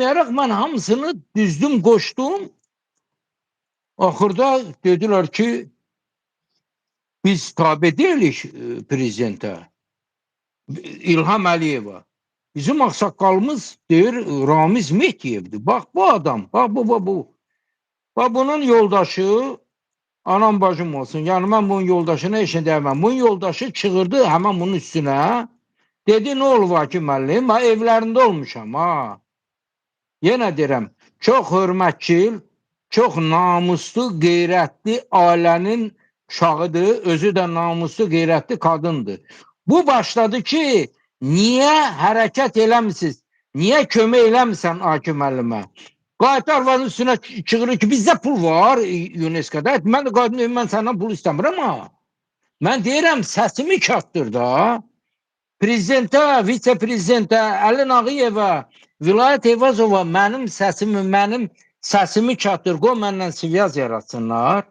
Yarak mən hamısını düzdüm, qoşdum. Axırda dediler ki, biz tabe deyilik prezidentə, İlham Əliyeva. Bizim aksakalımız deyir Ramiz Mehdiyevdir. Bak bu adam, bak bu. Bak bunun yoldaşı, anam bacım olsun. Yani mən bunun yoldaşına heç nə deyəməm. Bunun yoldaşı çığırdı hemen bunun üstüne. Dedi ne olur Vaki müəllim, ha evlərində olmuşam ha. Yenə deyirəm, çox hörmətçil, çox namuslu, qeyrətli ailənin uşağıdır, özü də namuslu, qeyrətli qadındır. Bu başladı ki, niyə hərəkət eləmisiniz? Niyə kömək eləmirsən Akif müəllimə? Qayıt arvadın üstünə çığırır ki, bizdə pul var UNESCO-da. Mən də qayıdım, mən səndən pul istəmirəm ha. Mən deyirəm, səsimi çatdır da. Prezidentə, vitse-prezidentə, Əli Nağıyevə, Vilayət Eyvazova mənim səsimi çatdır, qoy məndən sivyaz yaratsınlar.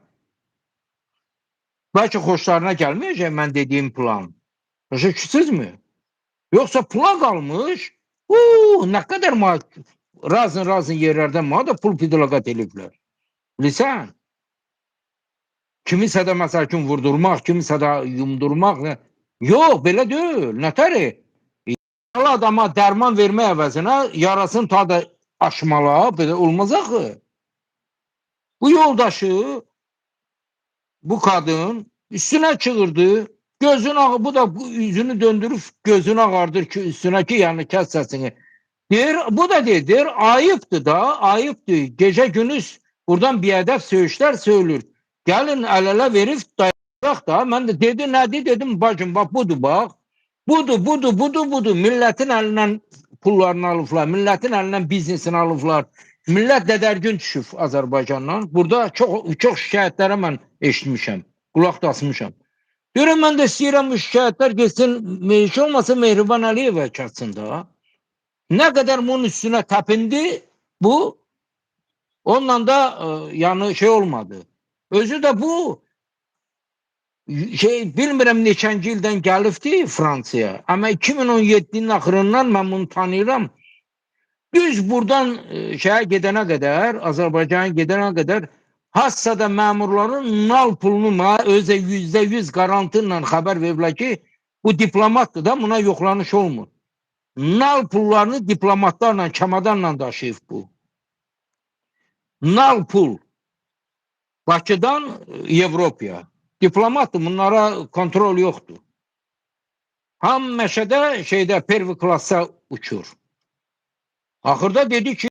Bəlkə xoşlarına gəlməyəcək mən dediyim plan. Başa düşürsünüzmü? Yoxsa pula qalmış, nə qədər razın yerlərdən mənə da pul pidolaqat eliblər. Bilirsən? Kimisə də məsəl üçün vurdurmaq, kimisə də yumdurmaq. Yox, belə deyil. Nətəri? Adama dərman vermək əvəzinə yarasını ta da aşmala, belə olmaz axı. Bu yoldaşı, bu kadın üstüne çığırdı. Gözünü ağı, bu da yüzünü döndürüp gözünü ağardır ki üstüne ki yani kes sesini. Deyir, bu da deyir, ayıptı da, ayıptı. Gece gündüz buradan bir hedef söğüşler söylür. Gelin el ele verip dayanak da. Ben de dedi ne dedim bacım bak budur bak. Budur. Milletin elinden pullarını alıblar, milletin elinden biznesini alıblar. Millət dədərgün düşüb Azərbaycandan. Burada çox şikayətlərə mən eşitmişəm, qulaq da asmışam. Görün, mən də istəyirəm bu şikayətlər geçsin, heç olmasa Mehriban Əliyevə çatsın da. Nə qədər bunun üstünə təpindi, bu onunla da yani şey olmadı. Özü də bu bilmirəm neçənci ildən gəlibdi Fransaya. Amma 2017'nin axırından mən bunu tanıyıram. Düz buradan şeye gidene kadar, Azerbaycan'a gidene kadar hassada memurların nal pulunu özə %100 garantıyla haber verirler ki bu diplomatdır da buna yoklanış olmur. Nal pullarını diplomatlarla, çamadanla daşıyıb bu. Nal pul. Bakıdan Avropaya. Diplomatdır, bunlara kontrol yoktur. Ham meşədə Pervi klassa uçur. Axırda dedi ki